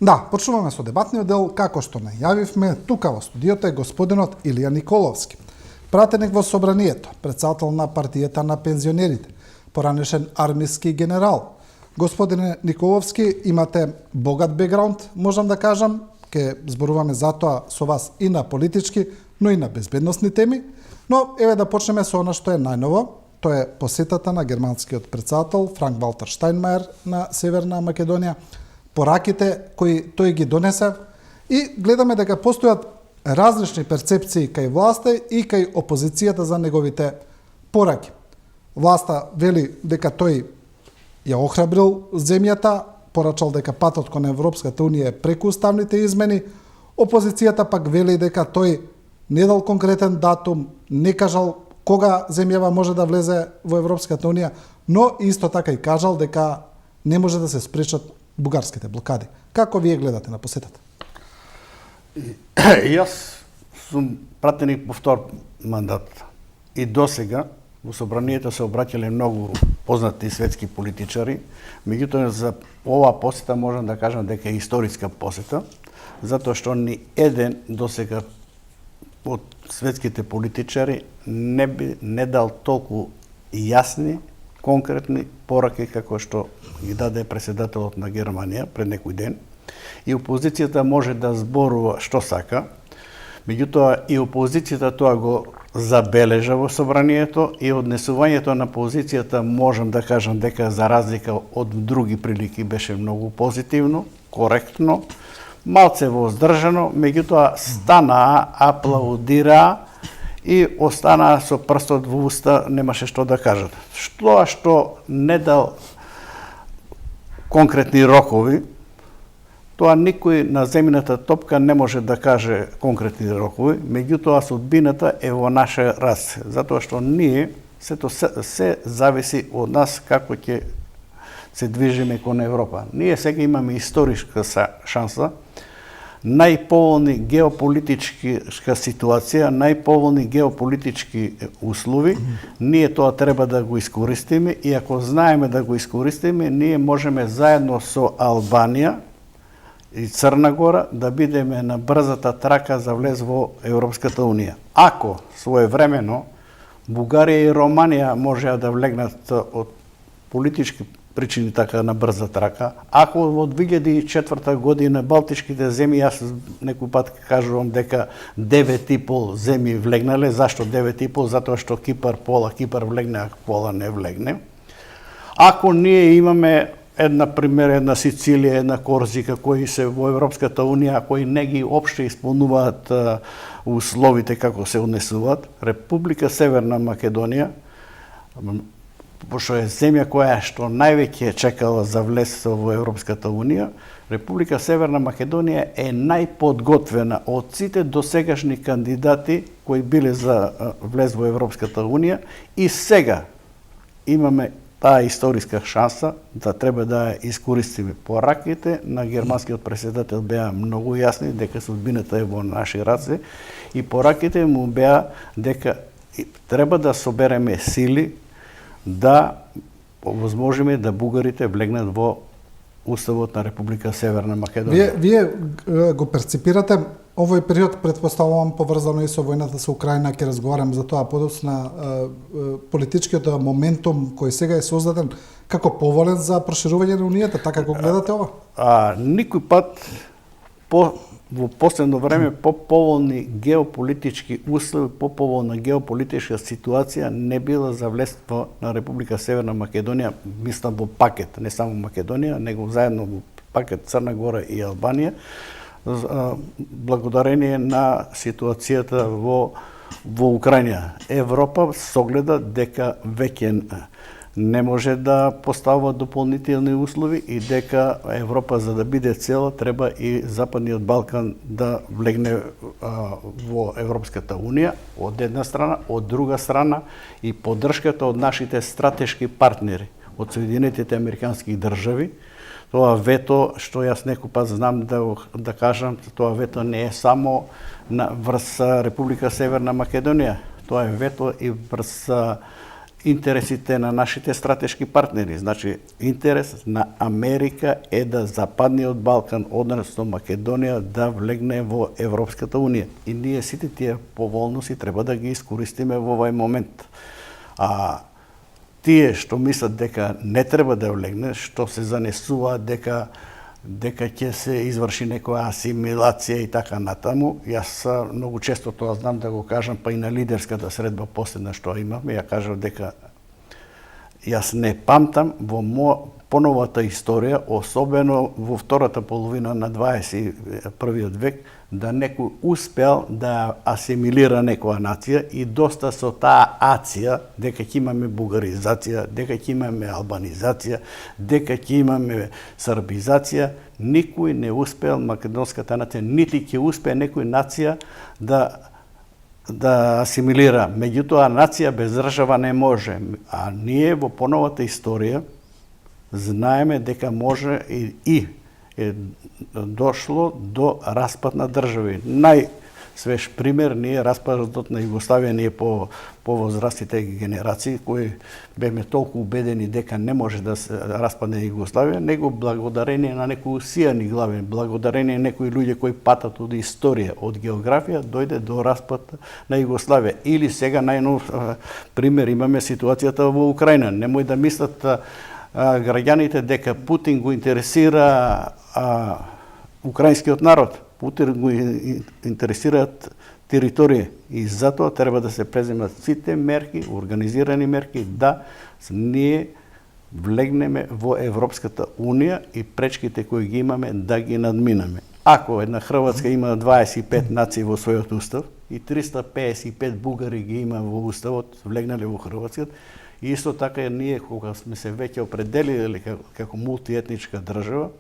Да, почнуваме со дебатниот дел, како што најавивме, тука во студиото е господинот Илија Николовски, пратеник во собранието, председател на партијата на пензионерите, поранешен армиски генерал. Господине Николовски, имате богат бекграунд, можам да кажам, ке зборуваме затоа со вас и на политички, но и на безбедносни теми, но еве да почнеме со она што е најново, тоа е посетата на германскиот председател Франк Валтер Штајнмајер на Северна Македонија, пораките кои тој ги донесе и гледаме дека постојат различни перцепции кај власта и кај опозицијата за неговите пораки. Власта вели дека тој ја охрабрил земјата, порачал дека патот кон Европската унија е преку уставните измени, опозицијата пак вели дека тој не дал конкретен датум, не кажал кога земјава може да влезе во Европската унија, но исто така и кажал дека не може да се спречат бугарските блокади. Како вие гледате на посетата? Јас сум пратеник по втор мандат и досега во собранието се обраќале многу познати светски политичари, меѓутоа за оваа посета можам да кажам дека е историска посета, затоа што ни еден досега од светските политичари не дал толку јасни, конкретни пораки како што ги даде председателот на Германија пред некој ден. И опозицијата може да зборува што сака, меѓутоа и опозицијата тоа го забележа во собранието и однесувањето на позицијата можам да кажам дека за разлика од други прилики беше многу позитивно, коректно, малце воздржано, меѓутоа станаа, аплаудираа и останаа со прстот во уста, немаше што да кажат. Што не дал конкретни рокови, тоа никој на земјината топка не може да каже конкретни рокови, меѓутоа судбината е во наша раце, затоа што ние се зависи од нас како ќе се движиме кон Европа. Ние сега имаме историска шанса, најповолни геополитичка ситуација, најповолни геополитички услови, ние тоа треба да го искористиме и ако знаеме да го искористиме, ние можеме заедно со Албанија и Црна Гора да бидеме на брзата трака за влез во Европската унија. Ако своевремено Бугарија и Романија можеа да влегнат од политички причини така на брза трака, ако во 2004 година балтишките земји, јас некој пат кажувам дека 9,5 земји влегнале, зашто 9,5? Затоа што Кипар влегне, а пола не влегне. Ако ние имаме една Сицилија, една Корзика, кои се во Европската унија, кои не ги опште исполнуваат условите како се однесуваат, Република Северна Македонија, пошто е земја која што највеќе чекала за влез во Европската унија, Република Северна Македонија е најподготвена од сите досегашни кандидати кои биле за влез во Европската унија и сега имаме таа историска шанса да треба да искористиме. Пораките на германскиот председател беа многу јасни дека судбината е во наши раце и пораките му беа дека треба да собереме сили да овозможиме да бугарите влегнат во Уставот на Република Северна Македонија. Вие го перципирате овој период, претпоставувам, поврзано и со војната со Украина, ќе разговарам за тоа подоцна, политичкиот моментум кој сега е создаден како поволен за проширување на унијата, така го гледате ова? Никој пат во последно време по-поволни геополитички услови, по-поволна геополитичка ситуација не била за влество на Република Северна Македонија, мислам во пакет, не само Македонија, него заедно во пакет Црна Гора и Албанија, благодарение на ситуацијата во Украина. Европа согледа дека веќе не може да поставува дополнителни услови и дека Европа за да биде цела треба и Западниот Балкан да влегне во Европската унија од една страна, од друга страна и поддршката од нашите стратешки партнери, од Соединетите Американски држави. Тоа вето што јас некој пат знам да кажам, тоа вето не е само врз Република Северна Македонија, тоа е вето и врз интересите на нашите стратешки партнери. Значи, интерес на Америка е да Западниот Балкан, односно Македонија, да влегне во Европската Унија. И ние сите тие поволности треба да ги искористиме во овој момент. А тие што мислат дека не треба да влегне, што се занесуваат дека ќе се изврши некоја асимилација и така натаму. Јас многу често тоа знам да го кажам, па и на лидерската средба последна што имавме, ја кажав дека јас не памтам во поновата историја, особено во втората половина на 21. век, да некој успел да асимилира некоја нација и доста со таа ација, дека ќе имаме бугаризација, дека ќе имаме албанизација, дека ќе имаме србизација, никој не успел македонската нација, нити ќе успее некој нација да асимилира. Меѓутоа, нација без држава не може. А ние во поновата историја знаеме дека може и е дошло до распад на држави. Најсвеж пример ние распадот на Југославија, ние по возрастите генерации кои беме толку убедени дека не може да се распадне Југославија, него благодарение на некои усијани глави, благодарение на некои луѓе кои патат од историја, од географија, дојде до распад на Југославија. Или сега најнов пример имаме ситуацијата во Украина. Немој да мислат граѓаните дека Путин го интересира украинскиот народ. Путин го интересираат територија и затоа треба да се преземат сите мерки, организирани мерки, да ние влегнеме во Европската Унија и пречките кои ги имаме да ги надминаме. Ако една Хрватска има 25 нации во својот устав и 355 бугари ги има во уставот, влегнале во Хрватскиот, и исто така ние кога сме се веќе определили како мултиетничка држава,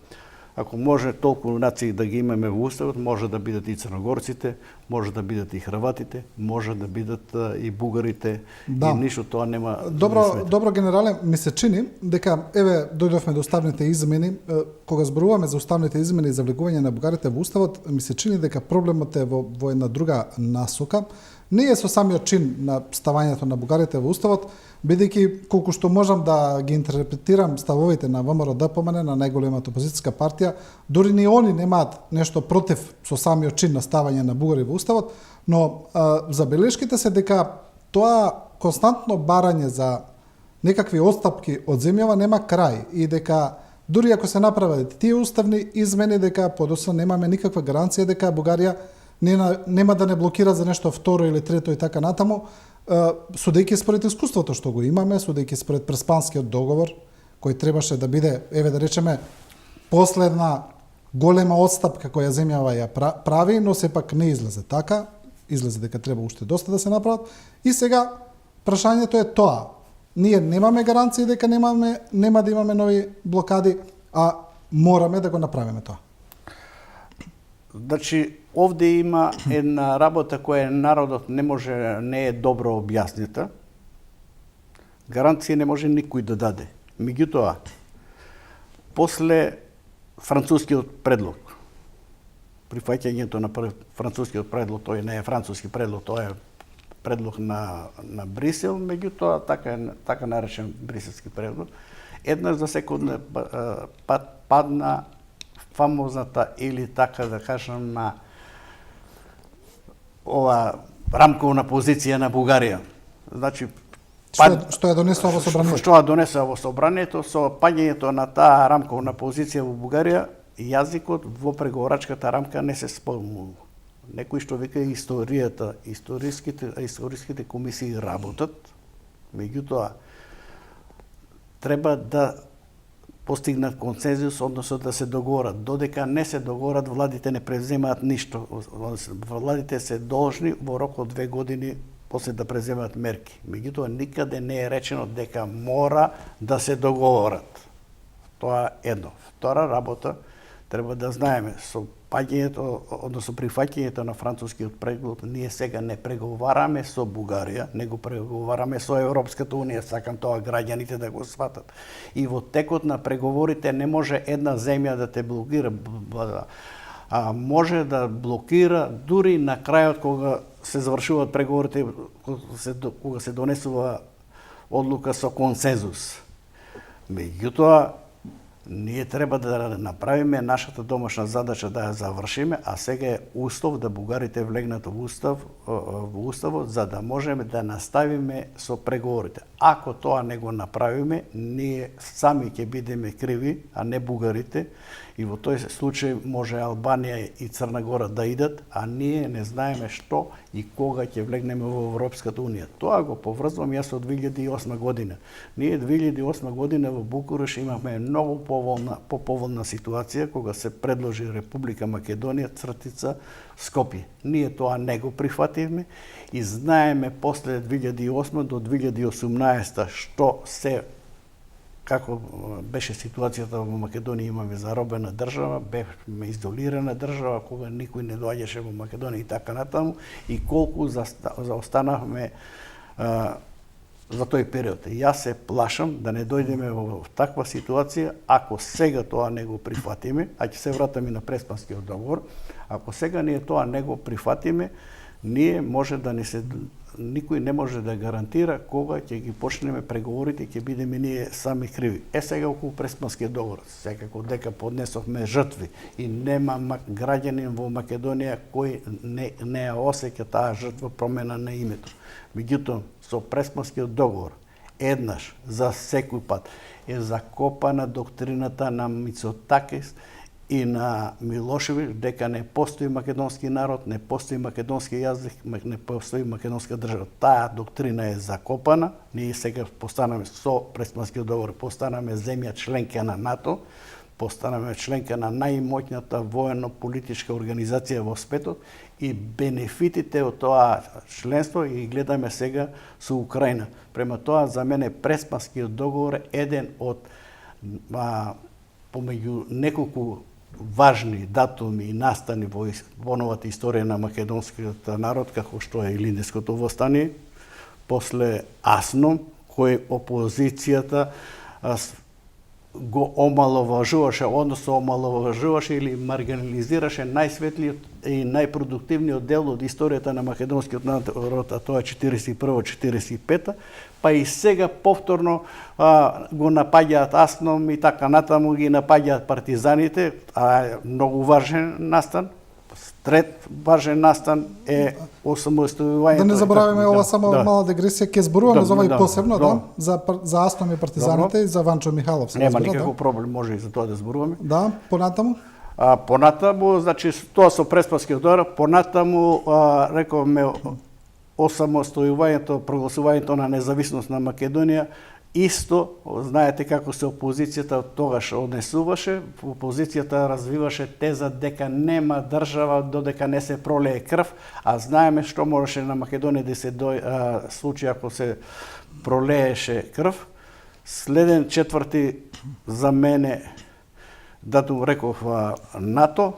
ако може толку нации да ги имаме во уставот, може да бидат и црногорците, може да бидат и хрватите, може да бидат и бугарите, и ништо тоа нема. Добро генерале, ми се чини дека еве дојдовме до уставните измени, кога зборуваме за уставните измени и за влегување на бугарите во уставот, ми се чини дека проблемот е во една друга насока. Не е со самиот чин на ставањето на бугарите во уставот, бидејќи колку што можам да ги интерпретирам ставовите на ВМРО-ДПМН, на најголемата опозицијска партија, дури ни они немаат нешто против со самиот чин на ставање на бугари во уставот, но забелешките се дека тоа константно барање за некакви отстапки од земјава нема крај и дека дури ако се направат тие уставни измени, дека подоцна немаме никаква гаранција дека Бугарија нема да не блокира за нешто второ или трето и така натаму, судејќи според искуството што го имаме, судејќи според Преспанскиот договор, кој требаше да биде, еве да речеме, последна голема отстапка која земјава ја прави, но сепак не излезе така, излезе дека треба уште доста да се направат. И сега прашањето е тоа. Ние немаме гаранции дека нема да имаме нови блокади, а мораме да го направиме тоа. Значи, овде има една работа која народот не е добро објаснита. Гаранција не може никој да даде. Меѓутоа, после францускиот предлог, прифаќањето на францускиот предлог, тој не е француски предлог, тоа е предлог на Брисел, меѓутоа така наречен бриселски предлог, еднаш за секој падна фамозната или така да кажам ова рамковна позиција на Бугарија. Значи што ја донесува во собранието? Што ја донесува во собранието со паѓањето на таа рамковна позиција во Бугарија, јазикот во преговорачката рамка не се спомнува. Некој што вика историјата, историските комисии работат, меѓутоа треба да постигнат консензус, односно да се договорат. Додека не се договорат, владите не преземаат ништо. Владите се должни во рок од 2 години после да преземаат мерки. Меѓутоа, никаде не е речено дека мора да се договорат. Тоа е едно. Втора работа, треба да знаеме, со паѓањето, односно прифаќањето на францускиот преглед, ние сега не преговараме со Бугарија, него преговараме со Европската Унија, сакам тоа граѓаните да го сватат. И во текот на преговорите не може една земја да те блокира, а може да блокира дури на крајот кога се завршуваат преговорите, кога се донесува одлука со консензус. Меѓутоа, ние треба да направиме нашата домашна задача да ја завршиме, а сега е услов да бугарите влегнат во уставот за да можеме да наставиме со преговорите. Ако тоа не го направиме, ние сами ќе бидеме криви, а не бугарите, и во тој случај може Албанија и Црна Гора да идат, а ние не знаеме што и кога ќе влегнеме во Европската унија. Тоа го поврзвам јас од 2008 година. Ние 2008 година во Букуреш имавме многу поволна ситуација кога се предложи Република Македонија цртица Скопје. Ние тоа не го прифативме и знаеме после 2008 до 2018 што се како беше ситуацијата во Македонија. Имаме заробена држава, бевме изолирана држава, кога никој не доаѓаше во Македонија и така натаму, и колку заостанавме за тој период. Јас се плашам да не дојдеме во таква ситуација ако сега тоа не го прифатиме, а ќе се вратаме на Преспанскиот договор. Ако сега ние тоа не го прифатиме, ние може да не се никој не може да гарантира кога ќе ги почнеме преговорите, ќе бидеме ние сами криви. Сега околу Преспанскиот договор, секако дека поднесовме жртви и нема граѓанин во Македонија кој не ја осеќа таа жртва промена на името. Меѓутоа, со Преспанскиот договор, еднаш за секој пат е закопана доктрината на Мицотакис и на Милошевиќ дека не постои македонски народ, не постои македонски јазик, не постои македонска држава. Таа доктрина е закопана. Ние сега постанаме со Преспанскиот договор, постанаме земја членка на НАТО, постанаме членка на најмоќната воено-политичка организација во светот и бенефитите од тоа членство и гледаме сега со Украина. Према тоа, за мене Преспанскиот договор е еден од помеѓу неколку важни датуми и настани во новата историја на македонскиот народ, како што е Илинденското востание, после Асном, кој опозицијата го омаловажуваше, односно омаловажуваше или маргинализираше најсветлиот и најпродуктивниот дел од историјата на македонскиот народ, а тоа е 41-45, па и сега повторно го напаѓаат Асном и така натаму ги напаѓаат партизаните, а е многу важен настан. Трет важен настан е осамостојувањето. Да не забораваме ова само мала дегресија, ќе зборуваме за ова и посебно, за Асном и партизаните и за Ванчо Михайлов. Нема никаков проблем, може и за тоа да зборуваме. Да, понатаму? Понатаму, значи тоа со Преспанскиот договор, понатаму рековме осамостојувањето, прогласувањето на независност на Македонија. Исто, знаете како се опозицијата тогаш однесуваше, опозицијата развиваше теза дека нема држава додека не се пролее крв, а знаеме што можеше на Македонија да се случи ако се пролееше крв. Следен четврти за мене, датум реков НАТО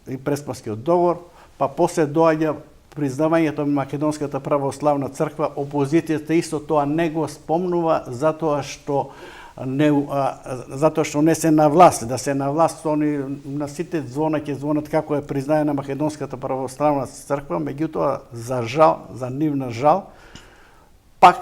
и Преспанскиот договор, па после доаѓа признавањето на Македонската православна црква. Опозицијата исто тоа не го спомнува затоа што не се на власт. Да се на власт, они на сите звона ќе звонат како е признаена Македонската православна црква, меѓутоа за жал, за нивна жал, пак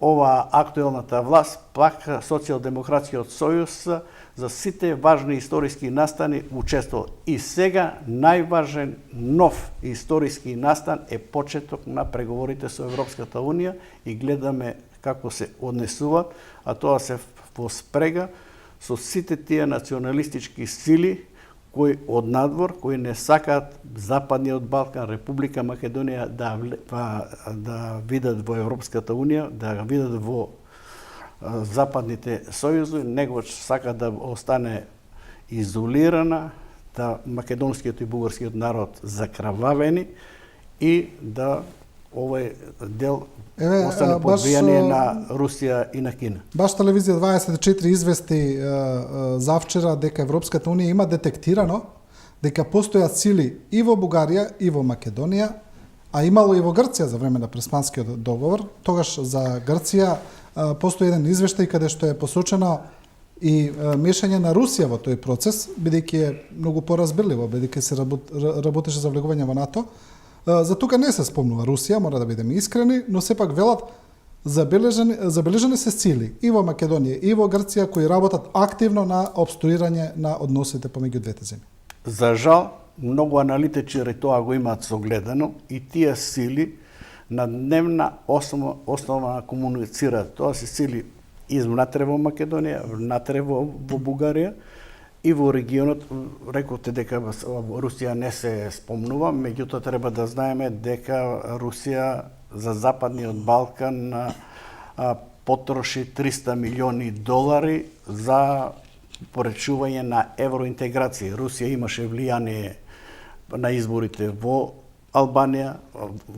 ова актуелната власт, пак Социјалдемократскиот сојуз за сите важни историски настани учествува. И сега најважен нов историски настан е почеток на преговорите со Европската унија и гледаме како се однесуваат, а тоа се во спрега со сите тие националистички сили кои од надвор, кои не сакаат Западниот Балкан, Република Македонија да видат во Европската унија, да видат во западните сојузи, него сака да остане изолирана, да македонскиот и бугарскиот народ закрававени и да овој дел остане под влијание на Русија и на Кина. Баш телевизија 24 извести завчера дека Европската унија има детектирано дека постојат сили и во Бугарија и во Македонија, а имало и во Грција за време на Преспанскиот договор. Тогаш за Грција постои еден извештај каде што е посочено и мешање на Русија во тој процес, бидејќи е многу поразбирливо, бидејќи се работеше за влегување во НАТО. За тука не се спомнува Русија, мора да бидеме искрени, но сепак велат забележени се сили и во Македонија и во Грција кои работат активно на обструирање на односите помеѓу двете земји. За жал, многу аналитичари тоа го имаат согледано и тие сили на дневна основа комуницираат. Тоа се сили извнатре во Македонија, внатре во Бугарија и во регионот. Рековте дека Русија не се спомнува, меѓутоа треба да знаеме дека Русија за Западниот Балкан потроши 300 милиони долари за поречување на евроинтеграција. Русија имаше влијание на изборите во Албанија,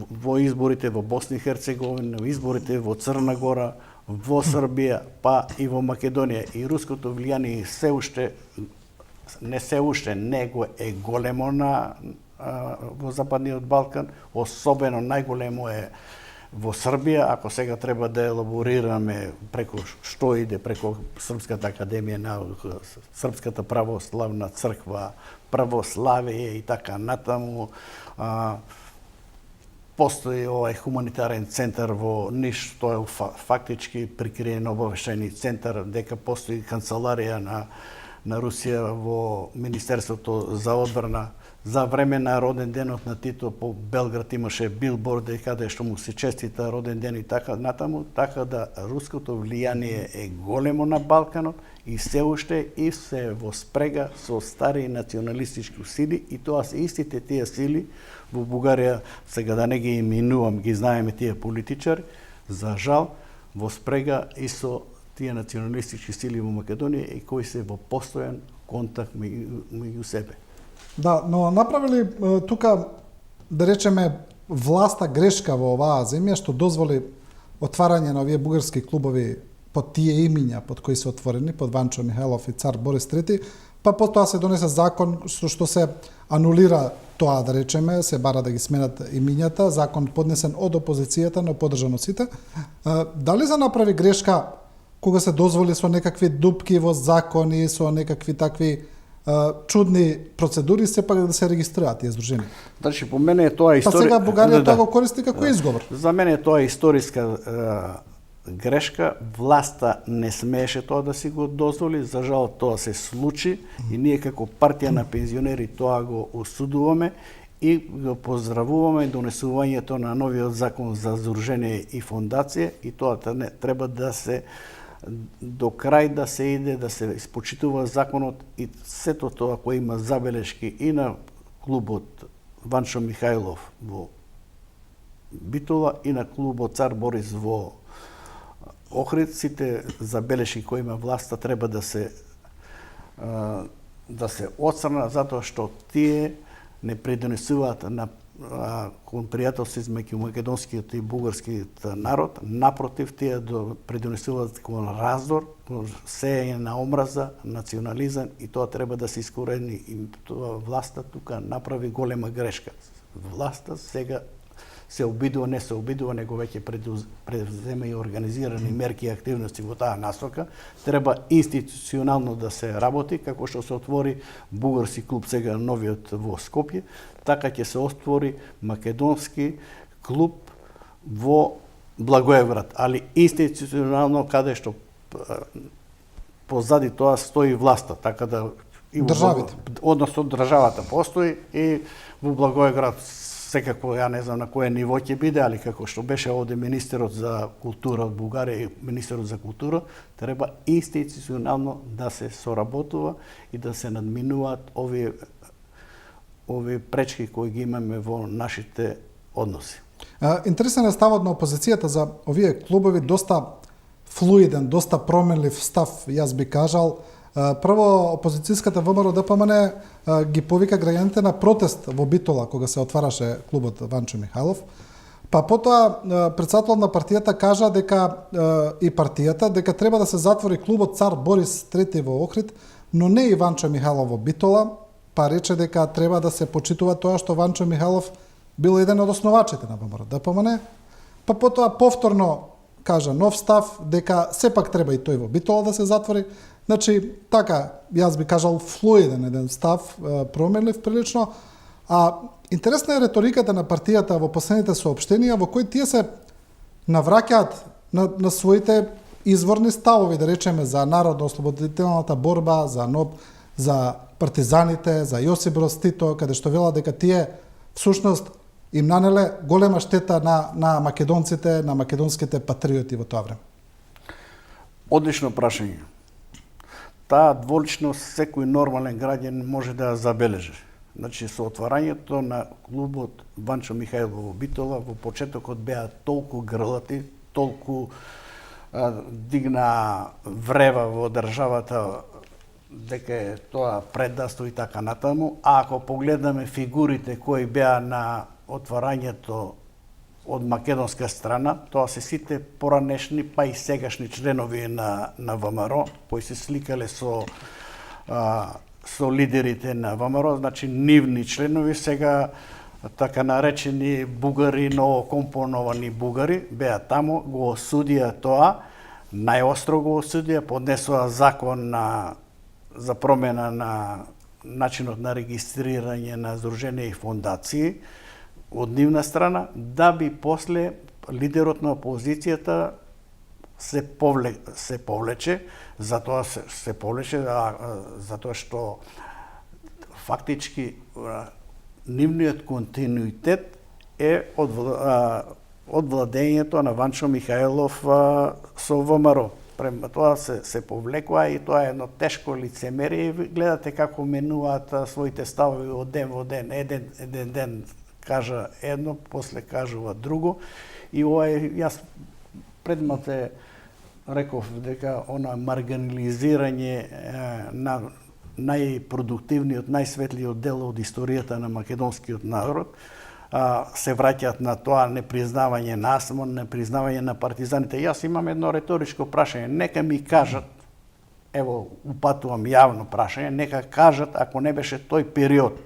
во изборите во Босна и Херцеговина, во изборите во Црна Гора, во Србија, па и во Македонија. И руското влијание него е големо во Западниот Балкан, особено најголемо е во Србија. Ако сега треба да елаборираме преку што иде преку Српската академија наука, Српската православна црква, православие и така натаму, постои овај хуманитарен центар во Ниш, тоа е фактички прикриен обавештајни центар, дека постои канцеларија на Русија во Министерството за одбрана. За време на роден денот на Тито по Белград имаше билборди каде што му се честита роден ден и така натаму, така да руското влијание е големо на Балканот и се уште и се во спрега со стари националистички сили, и тоа се истите тие сили во Бугарија, сега да не ги именувам, ги знаеме тие политичари, за жал во спрега и со тие националистички сили во Македонија и кои се во постојан контакт меѓу себе. Да, но направили тука, да речеме, власта грешка во оваа земја што дозволи отварање на овие бугарски клубови под тие имиња под кои се отворени, под Ванчо Михајлов и цар Борис III, па потоа се донесе закон со што се анулира тоа, да речеме, се бара да ги сменат имињата, закон поднесен од опозицијата, но поддржан од сите. Дали се направи грешка кога се дозволи со некакви дупки во закони, со некакви такви чудни процедури сепак да се регистрираат тие здруженија? Значи, по мене е тоа Па сега Бугарија тоа го користи како изговор. За мене тоа е историска грешка. Власта не смееше тоа да си го дозволи, за жал тоа се случи и ние како партија на пензионери тоа го осудуваме и го поздравуваме донесувањето на новиот закон за здружение и фондација, и тоа треба да се до крај да се иде, да се испочитува законот, и сето тоа кој има забелешки и на клубот Ванчо Михајлов во Битола и на клубот Цар Борис во Охрид, сите забелешки кои има власта треба да се отстрана, затоа што тие не придонесуваат на кон пријателство измеѓу македонскиот и бугарскиот народ. Напротив, тие придонесуваат кон раздор, кон сеење на омраза, национализам, и тоа треба да се искорени. И тоа власта тука направи голема грешка. Власта сега се обидува, не се обидува, него веќе презема и организирани мерки и активности во таа насока. Треба институционално да се работи, како што се отвори бугарски клуб сега новиот во Скопје, така ќе се отвори македонски клуб во Благоевград, али институционално каде што позади тоа стои власта, така да и државите, односно државата постои, и во Благоевград секако, ја не знам на кое ниво ќе биде, али како што беше овде министерот за култура од Бугарија и министерот за култура, треба институционално да се соработува и да се надминуваат овие пречки кои ги имаме во нашите односи. Интересен е ставот на опозицијата за овие клубови, доста флуиден, доста променлив став, јас би кажал. Прво, опозицијската ВМРО ДПМН ги повика граѓаните на протест во Битола кога се отвараше клубот Ванчо Михајлов. Па потоа претседател на партијата кажа дека треба да се затвори клубот Цар Борис III во Охрид, но не и Ванчо Михајлов во Битола, па рече дека треба да се почитува тоа што Ванчо Михајлов бил еден од основачите на ВМРО ДПМН. Па потоа повторно кажа нов став дека сепак треба и тој во Битола да се затвори. Значи, така, јас би кажал флуиден еден став, променлив прилично, а интересна е реториката на партијата во последните соопштенија во кои тие се навраќаат на своите изворни ставови, да речеме, за народно-ослободителната борба, за НОБ, за партизаните, за Јосип Броз Тито, каде што велат дека тие всушност им нанеле голема штета на македонците, на македонските патриоти во тоа време? Одлично прашање. Таа дволичност секој нормален граѓан може да ја забележи. Значи, со отварањето на клубот Ванчо Михајлов во Битола, во почетокот беа толку грлати, толку дигна врева во државата дека е тоа предавство и така натаму, а ако погледнеме фигурите кои беа на отварањето од македонска страна, тоа се сите поранешни, па и сегашни членови на ВМРО, кои се сликале со лидерите на ВМРО, значи нивни членови, сега така наречени бугари, новокомпоновани бугари, беа таму, го осудија тоа, најостро го осудија, поднесоа закон за промена на начинот на регистрирање на здруженија и фондации од нивна страна, да би после лидерот на опозицијата се повлече, затоа се повлече, затоа што фактички нивниот континуитет е од владењето на Ванчо Михајлов со ВМРО. Према тоа се повлекува и тоа е едно тешко лицемерие. Гледате како менуваат своите ставови од ден во ден. Еден ден кажа едно, после кажува друго. И ова е, јас предмате реков дека она маргинализирање на најпродуктивниот, најсветлиот дел од историјата на македонскиот народ се враќаат на тоа непризнавање на АСМОН, непризнавање на партизаните. Јас имам едно реторичко прашање. Нека ми кажат, ево, упатувам јавно прашање, нека кажат, ако не беше тој период,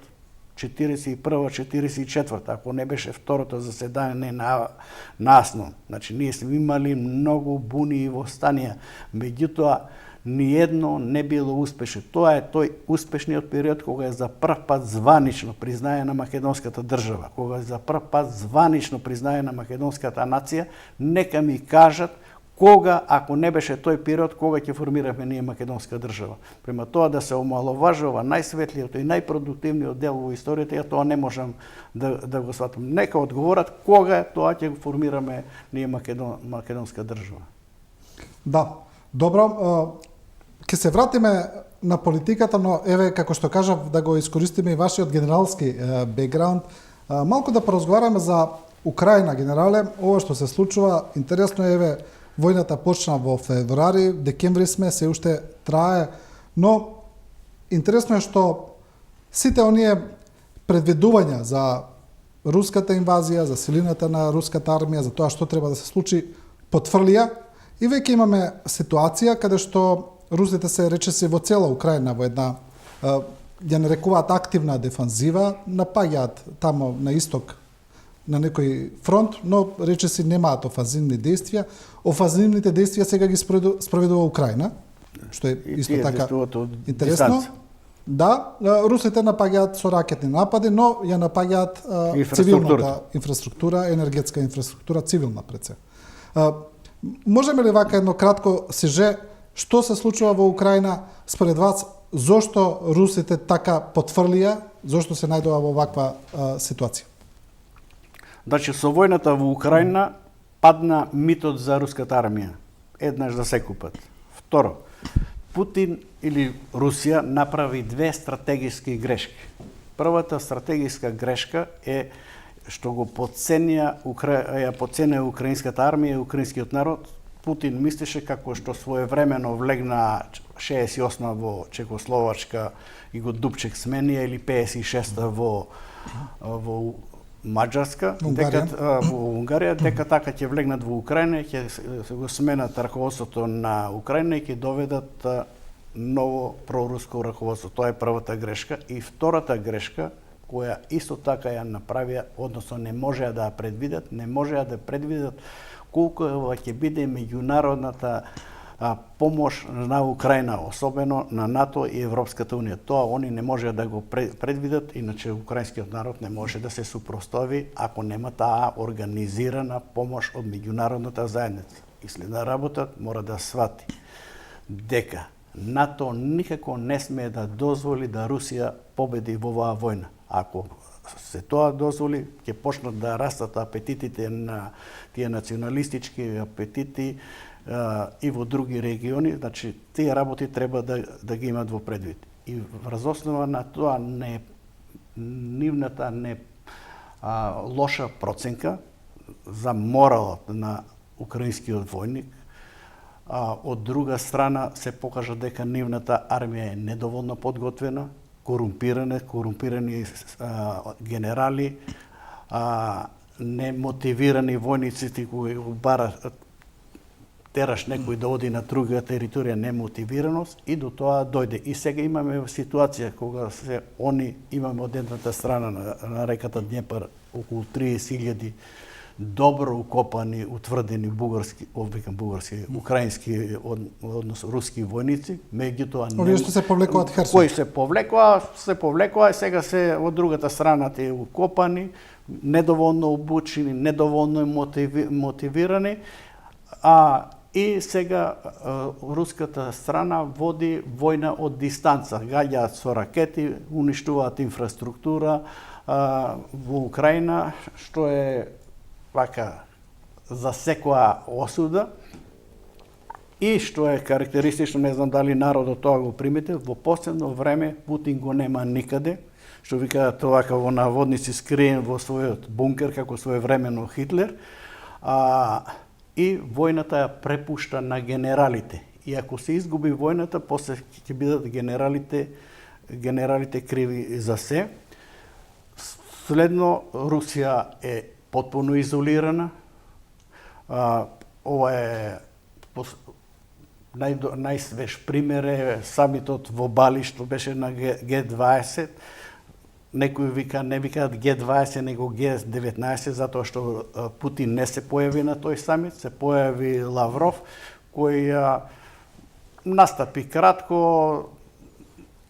41-44, ако не беше второто заседање на АСМОН. Значи, ние сме имали многу буни и востанија, меѓутоа, ниедно не било успешно. Тоа е тој успешниот период кога е за прв пат званично признаje на македонската држава, кога е за прв пат званично признаje на македонската нација. Нека ми кажат кога, ако не беше тој период, кога ќе формираме ние македонска држава. Према тоа да се омаловажува најсветлиот и најпродуктивниот дел во историјата, ја тоа не можам да го сватам. Нека одговорат кога тоа ќе формираме ние македонска држава. Да, добро. Ке се вратиме на политиката, но еве, како што кажав, да го искористиме и вашиот генералски бекграунд. Малку да поразговараме за Украина, генерале. Ова што се случува, интересно е, еве, војната почна во февруари, декември сме, се уште трае, но интересно е што сите оние предвидувања за руската инвазија, за силината на руската армија, за тоа што треба да се случи, потврлија и веќе имаме ситуација каде што русите се речиси во цела Украина во една, ја нарекуваат активна дефанзива, напаѓаат тамо на исток на некој фронт, но речиси немаат офанзивни действија. Офанзивните действија сега ги спроведува Украина, што е исто така интересно. Да, русите напаѓаат со ракетни напади, но ја напаѓаат цивилната инфраструктура, енергетска инфраструктура, цивилна пред се. Можеме ли вака едно кратко сеже што се случува во Украина според вас, зошто русите така потврлија, зошто се најдува во ваква ситуација? Значи, со војната во Украина падна митот за руската армија. Еднаш за секупат. Второ, Путин или Русија направи две стратегиски грешки. Првата стратегиска грешка е што го подценија украинската армија и украинскиот народ. Путин мислеше како што своевремено влегна 68 во Чехословачка и го Дупчек сменија, или 56 во Маđарска, во Унгарија, дека така ќе влегнат во Украина и ќе го сменат раководството на Украина и ќе доведат ново проруско раководство. Тоа е првата грешка. И втората грешка, која исто така ја направија, односно не можеа да ја предвидат, колку ќе биде меѓународната помош на Украина, особено на НАТО и Европската унија. Тоа они не можеа да го предвидат, иначе украинскиот народ не може да се супростави ако нема таа организирана помош од меѓународната заедница. и след да работат, мора да свати дека НАТО никако не смее да дозволи да Русија победи во оваа војна. Ако се тоа дозволи, ќе почнат да растат апетитите на тие националистички апетити и во други региони, значи тие работи треба да ги имат во предвид. И врз основа на тоа нивната лоша проценка за моралот на украинскиот војник, од друга страна се покажа дека нивната армија е недоволно подготвена, корумпирани генерали, немотивирани војниците кои тераш некој да оди на друга територија, немотивираност, и до тоа дојде. И сега имаме ситуација кога имаме од едната страна на реката Днепар околу 30.000 добро укопани, утврдени украински, односно руски војници, меѓутоа овие што се повлекуваат Херсон. Кои се повлекоа, сега се од другата страна тие укопани, недоволно обучени, недоволно мотивирани, и сега руската страна води војна од дистанца, гаѓаат со ракети, уништуваат инфраструктура во Украина, што е за секоја осуда, и што е карактеристично, не знам дали народот тоа го примете, во последно време Путин го нема никаде, што викаат овака во наводници скриен во својот бункер како своевремено Хитлер, и војната ја препушта на генералите. И ако се изгуби војната, после ќе бидат генералите криви за се. Следно, Русија е потпуно изолирана. Ова е најсвеж пример е самитот во Бали, што беше на Г20. Некои не викаат Г20, него Г19, затоа што Путин не се појави на тој самит, се појави Лавров, кој настапи кратко,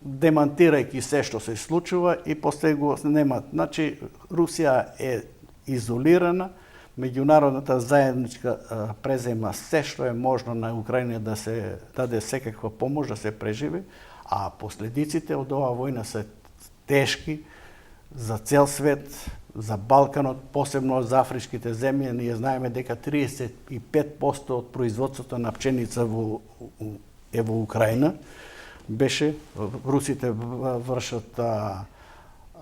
демантирајќи се што се случува, и после го нема. Значи, Русија е изолирана, меѓународната заедничка презема се што е можно на Украина да се даде секаква помош да се преживи, а последиците од оваа војна се тешки за цел свет, за Балканот, посебно за афричките земји. Ние знаеме дека 35% од производството на пченица во Украина беше, русите вршат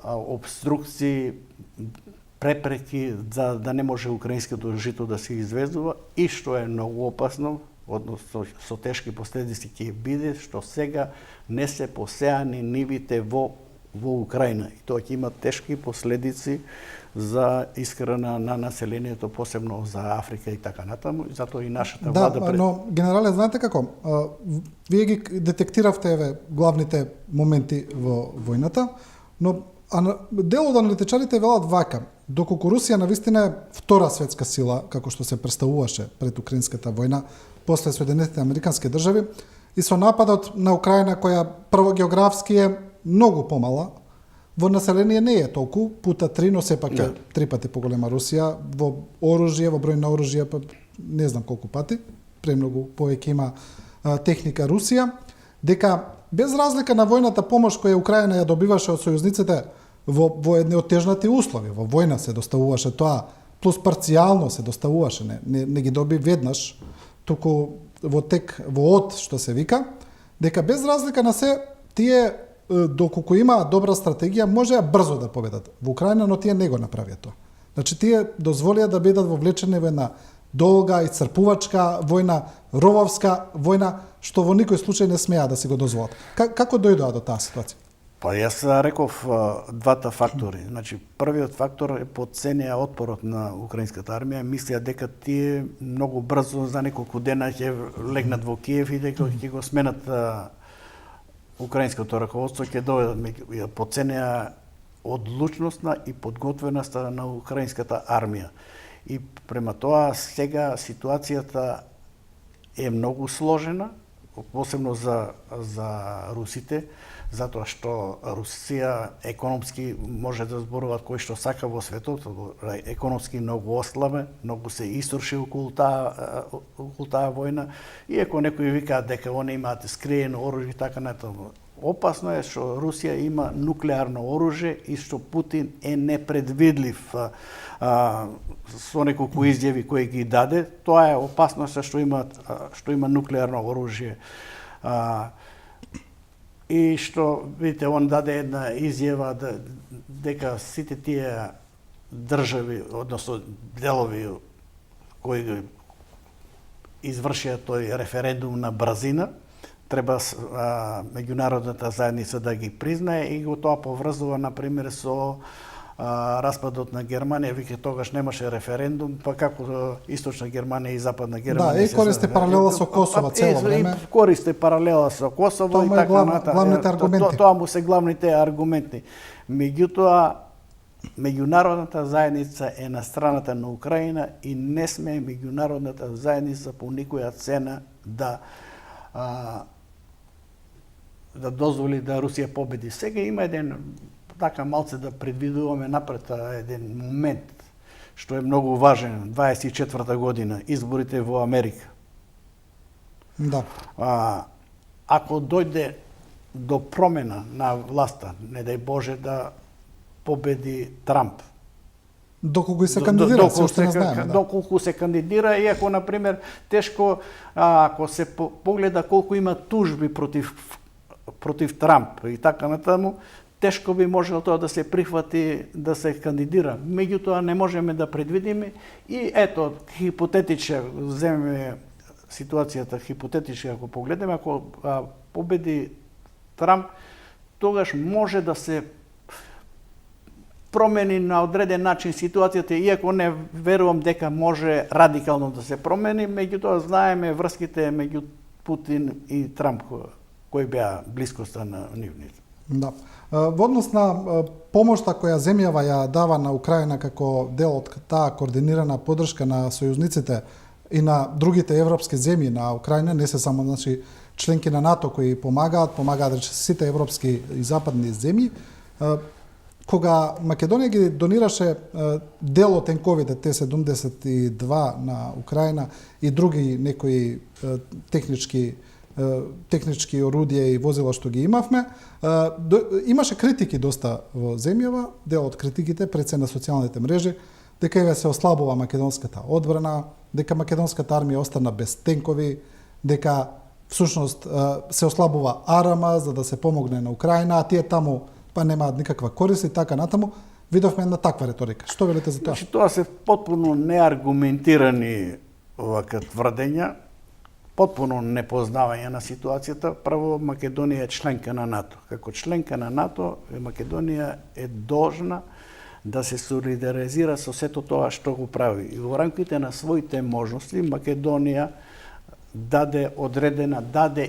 обструкции, препреки за да не може украинското жито да се извезува, и што е многу опасно, односно со тешки последици ќе биде, што сега не се посеани нивите во Украина. И тоа ќе има тешки последици за исхрана на населението, посебно за Африка и така натаму. И затоа и нашата влада... Да, но генерале, знаете како? Вие ги детектиравте главните моменти во војната, но дел од аналитичарите велат вака: доколку Русија навистина е втора светска сила, како што се представуваше пред украинската војна, после Соединетите Американски држави, и со нападот на Украина, која прво географски е многу помала, во население не е толку, пута 3, но сепак е 3 пати поголема Русија, во оружје, во број на оружје, не знам колку пати, премногу повеќе има техника Русија, дека без разлика на војната помош која Украина ја добиваше од сојузниците во едни отежнати услови, во војна се доставуваше тоа, плюс парцијално се доставуваше, не ги доби веднаш, туку во од, што се вика, дека без разлика на се, тие, доколку имаат добра стратегија, можеа брзо да победат во Украина, но тие не го направија тоа. Значи, тие дозволија да бидат вовлечени во една долга и црпувачка војна, рововска војна, што во никој случај не смеа да си го дозволат. Како дојдоа до таа ситуација? Па јас реков двата фактори. Значи, првиот фактор е подценија отпорот на украинската армија. Мислеа дека тие многу брзо, за неколку дена ќе легнат во Киев и дека ќе го сменат украинското раководство, ќе доведат. Подценија одлучноста и подготвеноста на украинската армија. И према тоа сега ситуацијата е многу сложена, посебно за русите, затоа што Русија економски може да зборува кој што сака во светот, економски многу ослабе, многу се исурши околу таа војна, иако некои викаат дека они имаат скриено оружје и така натаму. Опасно е што Русија има нуклеарно оружје и што Путин е непредвидлив со неколку изјави кои ги даде. Тоа е опасно што има нуклеарно оружје. И што, видите, он даде една изјава дека сите тие држави, односно делови кои извршија тој референдум на брзина, треба меѓународната заедница да ги признае и го тоа поврзува, например, со распадот на Германија, веќе тогаш немаше референдум, па како Источна Германија и Западна Германија. Да, и користи паралела со Косово цело време. Користи паралела со Косово и така натаму. Главните аргументи. Тоа му се главните аргументи. Меѓутоа, меѓународната заедница е на страната на Украина и не сме меѓународната заедница по никоја цена да дозволи да Русија победи. Сега има еден така малце да предвидуваме напред еден момент што е многу важен, 24-та година, изборите во Америка. Да. Ако дојде до промена на власта, не дај Боже да победи Трамп. Доколку и се кандидира, се уште не знаеме. Доколку се кандидира, иако, например, тешко, ако се погледа колку има тужби против Трамп и така натаму, тешко би можело тоа да се прифати да се кандидира. Меѓутоа не можеме да предвидиме и ето, хипотетично земеме ситуацијата хипотетички ако погледнеме, ако победи Трамп, тогаш може да се промени на одреден начин ситуацијата, иако не верувам дека може радикално да се промени, меѓутоа знаеме врските меѓу Путин и Трамп кои беа блискоста на нивните. Да. Во однос на помошта која земјава ја дава на Украина како дел од таа координирана поддршка на сојузниците и на другите европски земји на Украина, не се само членки на НАТО кои помагаат сите европски и западни земји, кога Македонија ги донираше дел од тенковите Т-72 на Украина и други некои технички орудија и возила што ги имавме, имаше критики доста во земјава, дел од критиките пред се на социјалните мрежи, дека еве се ослабува македонската одбрана, дека македонската армија остана без тенкови, дека всушност се ослабува арама за да се помогне на Украина, а тие таму па немаат никаква корист и така натаму. Видовме една таква реторика. Што велите за тоа? Значи, тоа се потпуно неаргументирани овака тврдења, потпуно непознавање на ситуацијата. Прво, Македонија е членка на НАТО. Како членка на НАТО, Македонија е должна да се солидаризира со сето тоа што го прави. И во рамките на своите можности, Македонија даде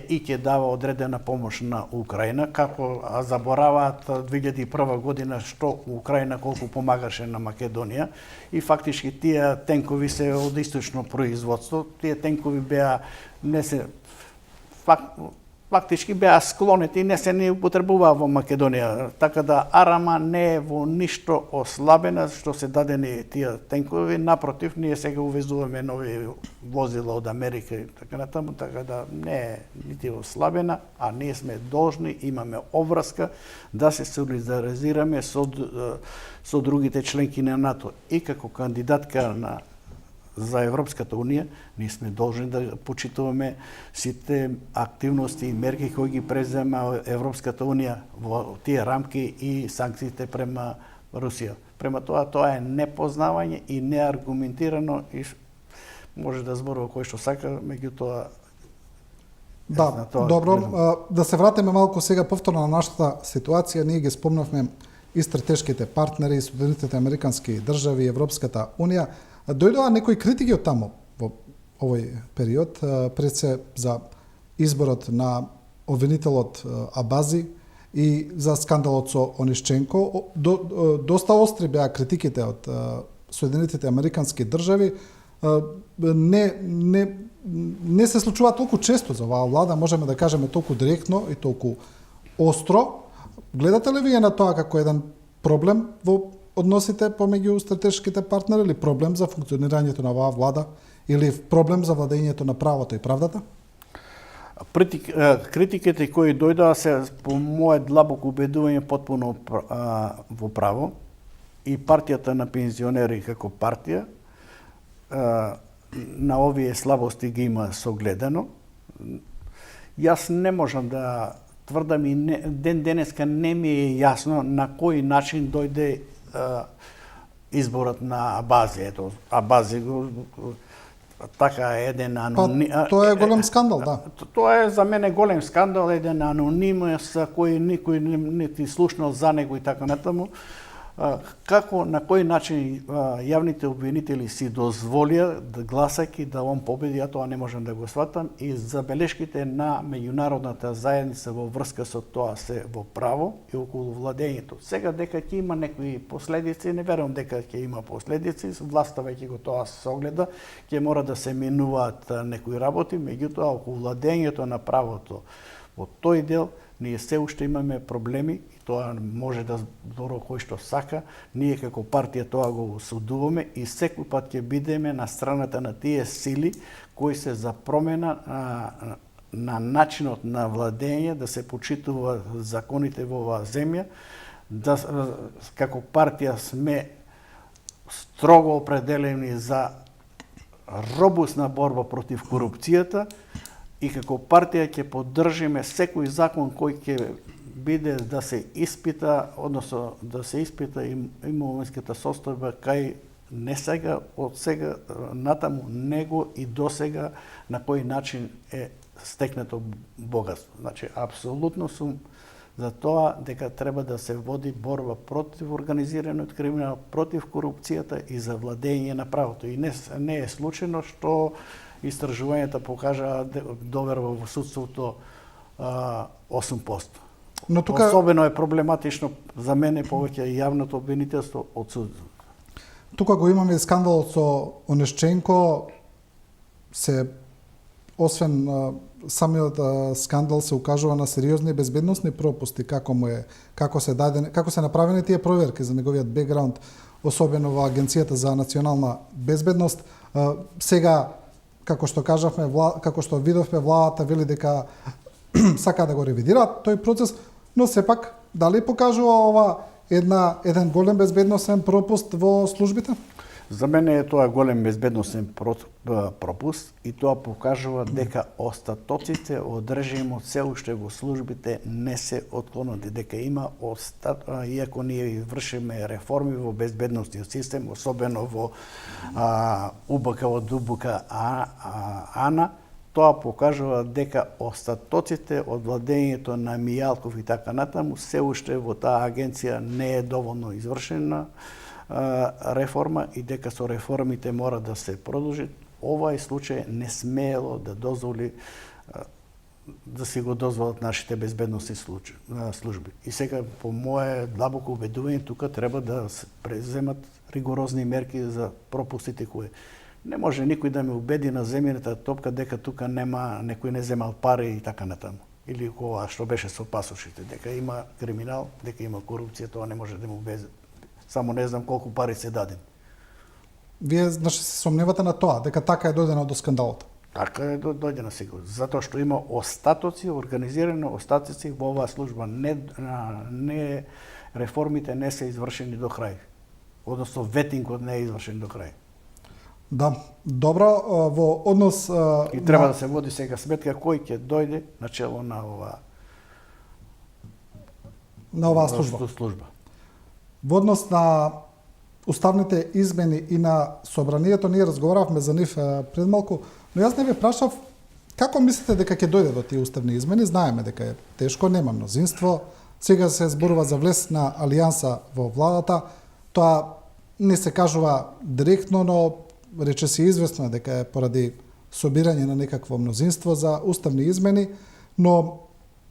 и ќе дава одредена помош на Украина, како забораваат 2001 година што Украина колку помагаше на Македонија и фактички тие тенкови се од источно производство, тие тенкови беа фактички беа склонети и не се не употребуваа во Македонија, така да арама не е во ништо ослабена што се дадени тие тенкови, напротив, ние сега увезуваме нови возила од Америка и така натаму, така да не е нити ослабена, а ние сме должни, имаме обврска да се солидаризираме со другите членки на НАТО и како кандидатка за Европската Унија, ние сме должни да почитуваме сите активности и мерки кои ги презема Европската Унија во тие рамки и санкциите према Русија. Према тоа е непознавање и неаргументирано и може да зборува кој што сака, меѓутоа да, добро, да се вратиме малку сега повторно на нашата ситуација. Ние ги спомнавме и стратешките партнери, Соединетите американски држави, Европската Унија. Дојдоа некои критики од таму во овој период, пред се за изборот на обвинителот Абази и за скандалот со Онишченко. Доста остри беа критиките од Соединетите американски држави. Не се случува толку често за оваа влада, можеме да кажеме толку директно и толку остро. Гледате ли вие на тоа како еден проблем во односите помеѓу стратешките партнери или проблем за функционирањето на оваа влада или проблем за владењето на правото и правдата? Критиките кои дојдоа се по мое длабоко убедување потпуно во право и партијата на пензионери како партија на овие слабости ги има согледано. Јас не можам да тврдам и ден денеска не ми е јасно на кој начин дојде изборот на Абази. Ето, Абази така еден аноним... Тоа е голем скандал, да. Тоа е за мене голем скандал, еден анонимус кој никој не ти слушнал за него и така натаму. Како, на кој начин јавните обвинители си дозволија да гласајќи да он победи, а тоа не можам да го сватам, и забелешките на меѓународната заедница во врска со тоа се во право и околу владењето. Сега дека ќе има некои последици, не верувам дека ќе има последици, власта веќе го тоа се огледа, ќе мора да се минуваат некои работи, меѓутоа околу владењето на правото во тој дел ние се уште имаме проблеми и тоа може да здорово кој што сака, ние како партија тоа го осудуваме и секој пат ќе бидеме на страната на тие сили кои се за промена на начинот на владење, да се почитува законите во оваа земја, да како партија сме строго определени за робусна борба против корупцијата, и како партија ќе поддржиме секој закон кој ќе биде да се испита, односно да се испита имовинската состојба кај не сега, од сега натаму, него и досега на кој начин е стекнато богатство. Значи, апсолутно сум за тоа дека треба да се води борба против организираниот криминал, против корупцијата и за владење на правото. И не е случајно што истражувањата покажаа доверба во судството 8%. Но тука особено е проблематично за мене повеќе јавното обвинителство од судството. Тука го имаме и скандалот со Онешченко, освен самиот скандал се укажува на сериозни безбедносни пропусти, како се направени тие проверки за неговиот бекграунд, особено во Агенцијата за национална безбедност. Сега, како што кажавме, како што видовме, владата вели дека сака да го ревидираат тој процес, но сепак дали покажува ова еден голем безбедносен пропуст во службите? За мене е тоа голем безбедносен пропуст и тоа покажува дека остатоците од режимот се уште во службите не се отклонати, дека има иако ние извршиме реформи во безбедносниот систем, особено во УБК од УБК АНА, тоа покажува дека остатоците од владењето на Мијалков и така натаму се уште во таа агенција не е доволно извршена реформа и дека со реформите мора да се продолжи. Овај случај не смеело да дозволи да си го дозволат нашите безбедносни служби. И сега, по мое длабоко убедување, тука треба да се преземат ригорозни мерки за пропустите кои. Не може никој да ме убеди на земјаната топка дека тука нема, некој не земал пари и така натаму. Или ова што беше со пасошите, дека има криминал, дека има корупција, тоа не може да му убеди. Само не знам колку пари се дадени. Вие, значи, се сомневате на тоа, дека така е дојдено до скандалот? Така е дојдено сигурно. Затоа што има остатоци, организирани остатоци во оваа служба. Реформите не се извршени до крај. Односно, ветингот не е извршен до крај. Да, добро, во однос... И треба да се води сега сметка кој ќе дојде на чело на оваа служба. Во однос на уставните измени и на собранието, ние разговаравме за нив пред малку, но јас не ви прашав како мислите дека ќе дојде до тие уставни измени. Знаеме дека е тешко, нема мнозинство, сега се зборува за влез на алијанса во владата, тоа не се кажува директно, но рече се известно дека е поради собирање на некакво мнозинство за уставни измени, но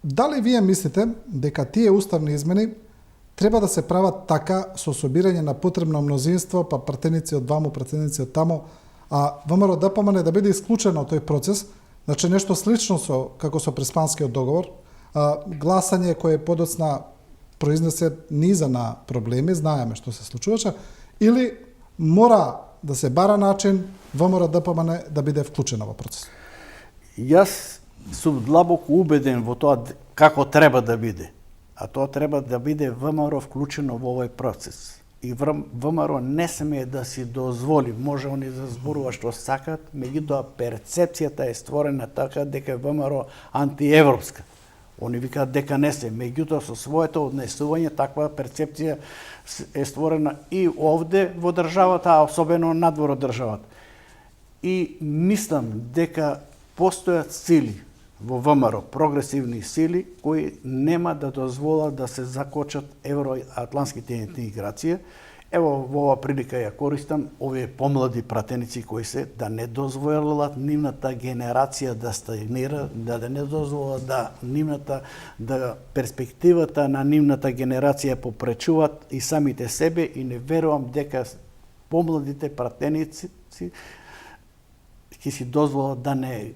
дали вие мислите дека тие уставни измени треба да се прават така со собирање на потребно мнозинство, па пратеници од ваму, пратеници од таму, а ВМРО-ДПМН да биде исклучено од тој процес, значи нешто слично како со Преспанскиот договор, гласање кое подоцна произнесе низа на проблеми, знаеме што се случуваше, или мора да се бара начин ВМРО ДПМН да биде вклучена во процесот? Јас сум длабоко убеден во тоа како треба да биде. А тоа треба да биде ВМРО вклучено во овој процес. И ВМРО не смее да си дозволи, може они да зборува што сакат, меѓутоа перцепцијата е створена така дека ВМРО антиевропска. Они викаат дека не се, меѓутоа со своето однесување таква перцепција е створена и овде во државата, а особено надвор од државата. И мислам дека постојат сили во ВМРО, прогресивни сили, кои нема да дозволат да се закочат евроатлантските интеграција. Ево, во ова прилика ја користам овие помлади пратеници кои се да не дозволат нивната генерација да стагнира, да не дозволат да перспективата на нивната генерација попречуваат и самите себе, и не верувам дека помладите пратеници ќе си дозволат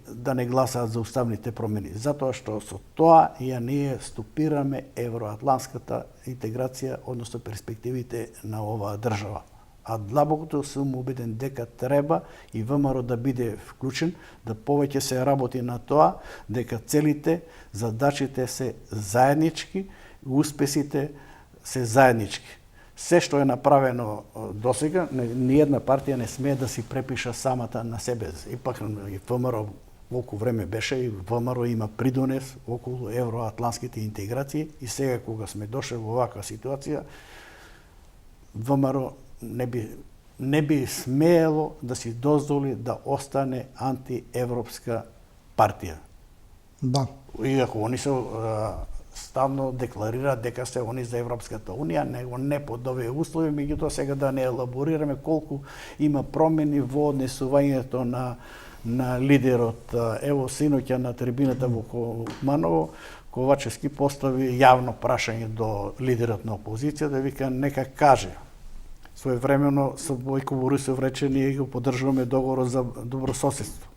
да не гласаат за уставните промени, затоа што со тоа ние стопираме евроатлантската интеграција, односно перспективите на оваа држава. А длабоко сум убеден дека треба и ВМРО да биде вклучен, да повеќе се работи на тоа, дека целите, задачите се заеднички, успесите се заеднички. Се што е направено досега, ниедна партија не смее да си препиша самата на себе. Ипак и ВМРО волку време беше и ВМРО има придонес околу евроатлантските интеграции, и сега кога сме дошли во ваква ситуација, ВМРО не би смеело да си дозволи да остане антиевропска партија. Да. Иако они се ставно декларираат дека се они за Европската Унија, него не под овие услови, меѓутоа сега да не елаборираме колку има промени во однесувањето на лидерот. Ево, синоќа на трибината во Куманово, Ковачевски постави јавно прашање до лидерот на опозицијата, вика нека каже. Своевремено со Бојко Борисов рече ние го поддржуваме договорот за добрососедство.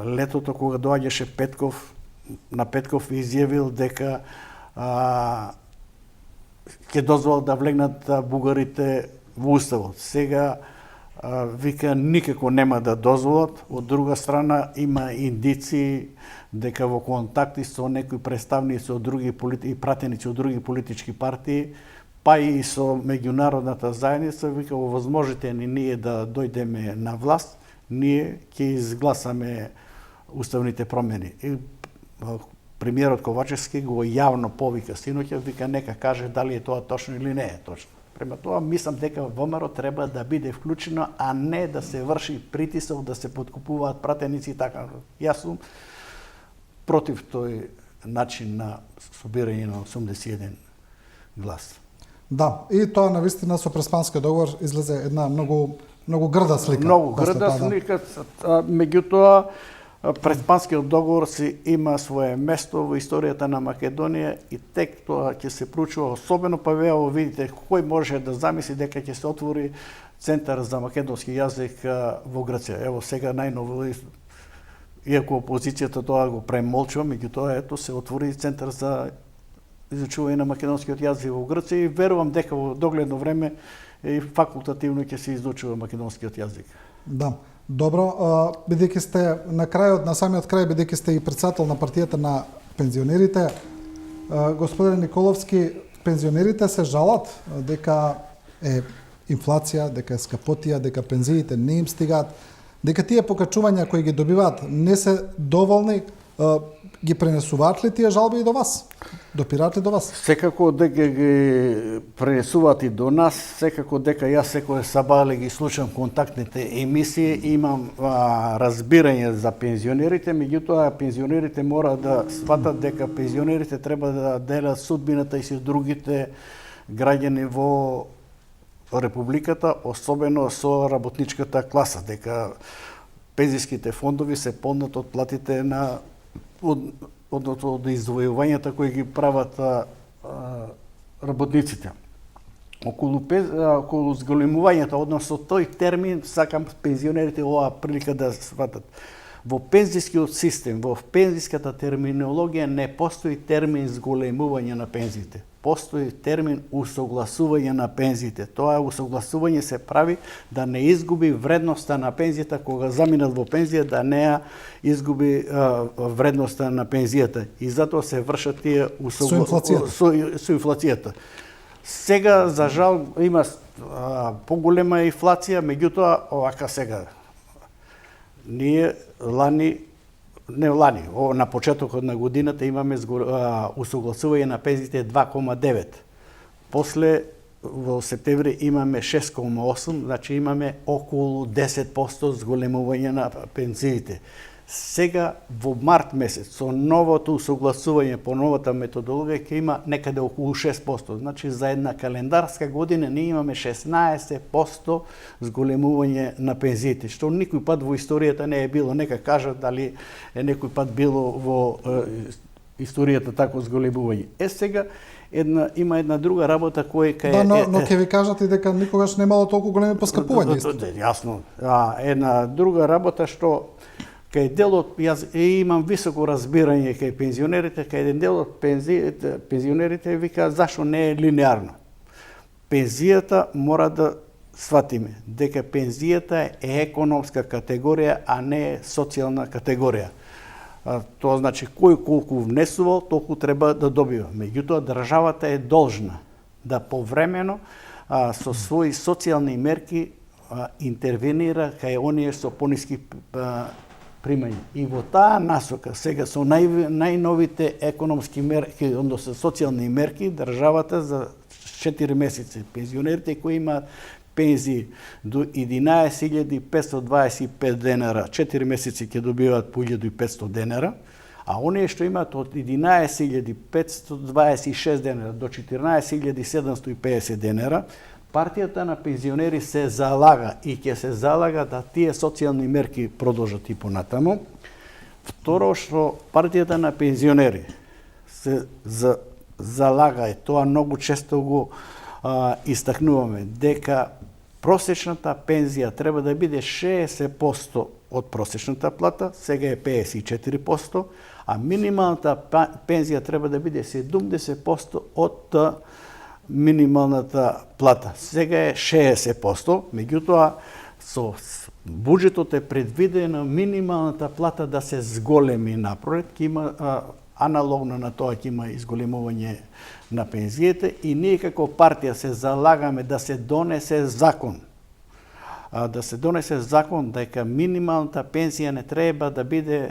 Летото кога доаѓаше Петков, на Петков изјавил дека ќе дозволат да влегнат бугарите во уставот. Сега вика никако нема да дозволат. Од друга страна има индици дека во контакти со некои представници од други и пратеници од други политички партии, па и со меѓународната заедница, вика овозможите ни ние да дојдеме на власт, ние ќе изгласаме уставните промени. И премиерот Ковачевски го јавно повика синоќа, вика нека каже дали е тоа точно или не е точно. Према тоа мислам дека ВМРО треба да биде вклучено, а не да се врши притисок, да се подкупуваат пратеници и така. Јас сум против тој начин на собирање на 81 глас. Да, и тоа навистина со Преспанскиот договор излезе една многу грда слика. Многу грда слика, меѓутоа Преспанскиот договор си има свое место во историјата на Македонија и тек тоа ќе се проучува, особено па вео видите кој може да замисли дека ќе се отвори центар за македонски јазик во Грција. Ево сега најново, иако опозицијата тоа го премолчува, меѓутоа ето се отвори центар за изучување на македонскиот јазик во Грција и верувам дека во догледно време и факултативно ќе се изучува македонскиот јазик. Да. Добро, бидејќи сте на крајот, на самиот крај, бидејќи сте и председател на партијата на пензионерите, господин Николовски, пензионерите се жалат дека е инфлација, дека е скапотија, дека пензиите не им стигаат, дека тие покачувања кои ги добиваат не се доволни. Ги пренесуваат ли тие жалби и до вас? Допираат ли до вас? Секако дека ги пренесуваат и до нас, секако дека јас секој сабале ги слушам контактните емисии, имам разбирање за пензионерите, меѓутоа пензионерите мора да сватат дека пензионерите треба да делат судбината и со другите граѓани во Републиката, особено со работничката класа, дека пензиските фондови се полнат од платите на од издвојувањата кои ги прават работниците. Околу зголемувањето, односно тој термин, сакам пензионерите оваа прилика да сватат. Во пензискиот систем, во пензиската терминологија не постои термин зголемување на пензиите. Постои термин усогласување на пензиите. Тоа усогласување се прави да не изгуби вредноста на пензијата кога заминат во пензија, да не ја изгуби вредноста на пензијата. И затоа се вршат тие со инфлацијата. Сега, за жал, има поголема инфлација, меѓутоа, овака сега, ние на почетокот на годината имаме усогласување на пензиите 2,9. После, во септември имаме 6,8, значи имаме околу 10% зголемување на пензиите. Сега, во март месец, со новото усогласување по новата методологија, ќе има некаде околу 6%. Значи, за една календарска година ние имаме 16% зголемување на пензиите, што никој пат во историјата не е било. Нека кажат дали е некој пат било во историјата тако зголемување. Сега, има една друга работа која Да, но ќе ви кажат и дека никогаш немало толку големи поскапувања. Јасно. Една друга работа што кај делот, јас имам високо разбирање кај пензионерите, кај еден дел од пензионерите вика зашо не е линеарно. Пензијата мора да сватиме дека пензијата е економска категорија, а не е социјална категорија. Тоа значи кој колку внесувал, толку треба да добива. Меѓутоа државата е должна да повремено со своји социјални мерки интервенира кај оние со пониски примања. И во таа насока, сега со најновите економски мерки, односно социјални мерки, државата за 4 месеци пензионерите кои имаат пензии до 11.525 денара, 4 месеци ќе добиваат по 1.500 денара, а оние што имаат од 11.526 денара до 14.750 денара, партијата на пензионери се залага и ќе се залага да тие социјални мерки продолжат и понатаму. Второ, што партијата на пензионери се залага, и тоа многу често го истакнуваме, дека просечната пензија треба да биде 60% од просечната плата, сега е 54%, а минималната пензија треба да биде 70% од минималната плата. Сега е 60%, меѓутоа со буџетот е предвидено минималната плата да се зголеми напред, ќе има аналогно на тоа ќе има изголемување на пензиите и ние како партија се залагаме да се донесе закон. Дека минималната пензија не треба да биде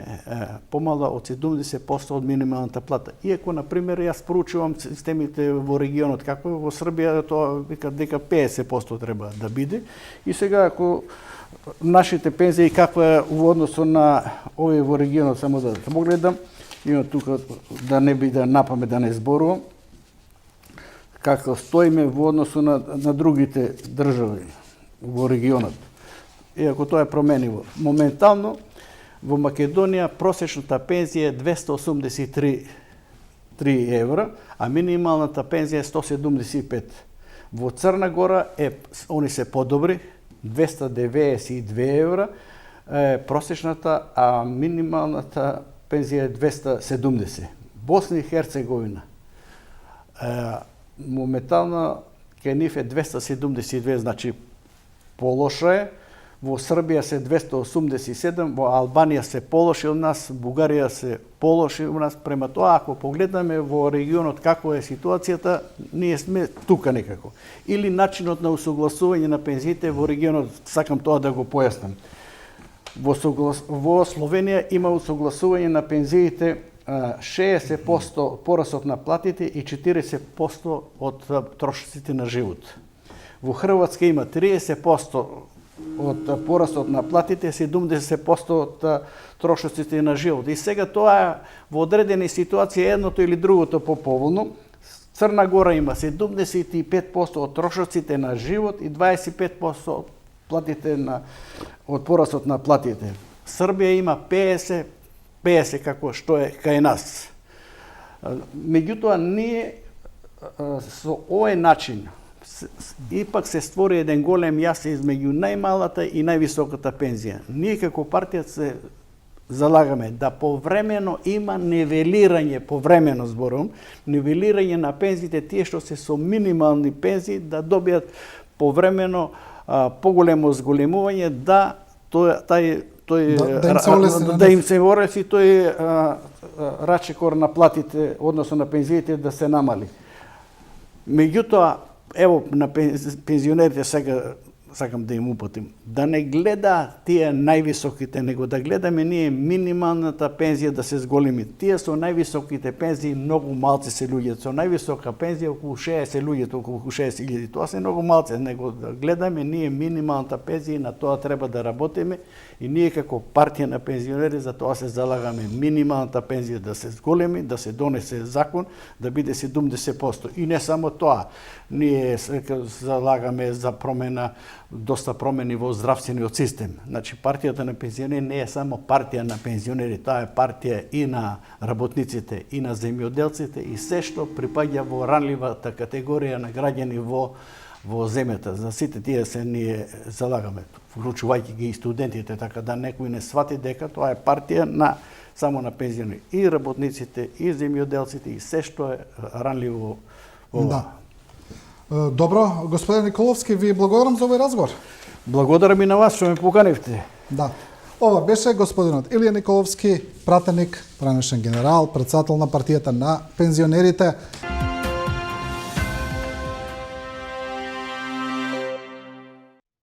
помала од 70% од минималната плата. Иако, например, јас проучувам системите во регионот, како во Србија, тоа викат дека 50% треба да биде. И сега, ако нашите пензии каква е во односу на овие во регионот, само да погледам, има тука да не биде напамет да не зборувам, како стоиме во односу на другите држави во регионот. Иако тоа е променливо. Моментално во Македонија просечната пензија е 283 евра, а минималната пензија е 175. Во Црна Гора они се подобри, 292 евра просечната, а минималната пензија е 270. Босна и Херцеговина моментално кај нив е 272, значи полоша е. Во Србија се 287, во Албанија се полоши од нас, Бугарија се полоши од нас. Према тоа, ако погледаме во регионот како е ситуацијата, ние сме тука некако. Или начинот на усогласување на пензиите во регионот, сакам тоа да го појаснам. Во Словенија има усогласување на пензиите 60% порасот на платите и 40% од трошоците на живот. Во Хрватска има 30% од порасот на платите, 70% од трошоците на живот. И сега тоа во одредени ситуации едното или другото поповолно. Црна Гора има 75% од трошоците на живот и 25% од платите од порасот на платите. Србија има 50 како што е кај нас. Меѓутоа, ние со овој начин ипак се створи еден голем јас измеѓу најмалата и највисоката пензија. Ние како партија се залагаме да повремено има нивелирање, повремено зборувам, нивелирање на пензиите, тие што се со минимални пензии да добијат повремено поголемо зголемување, да им се олесни тој рачекор на платите, односно на пензиите да се намали. Меѓутоа, ево на пензионерите сега сакам да им упатим, да не гледа тие највисоките, него да гледаме ние минималната пензија да се зголеми. Тие со највисоките пензии многу малци се луѓе, со највисока пензија околу 60 луѓето, околу 60.000. Тоа се многу малци, него да гледаме ние минималната пензија, на тоа треба да работиме и ние како партија на пензионери за тоа се залагаме минималната пензија да се зголеми, да се донесе закон, да биде 70%. И не само тоа, ние залагаме за промена, доста промени во здравствениот систем. Значи, партијата на пензионери не е само партија на пензионери, таа е партија и на работниците, и на земјоделците, и се што припаѓа во ранливата категорија на граѓани во земјата. За сите тие се ние залагаме, вклучувајќи ги и студентите, така да некој не свати дека тоа е партија на само на пензионери. И работниците, и земјоделците, и се што е ранливо во Да. Добро, господин Николовски, ви благодарам за овој разговор. Благодарам и на вас што ме поканивте. Да. Ова беше господинот Илија Николовски, пратеник, ранешен генерал, председател на партијата на пензионерите.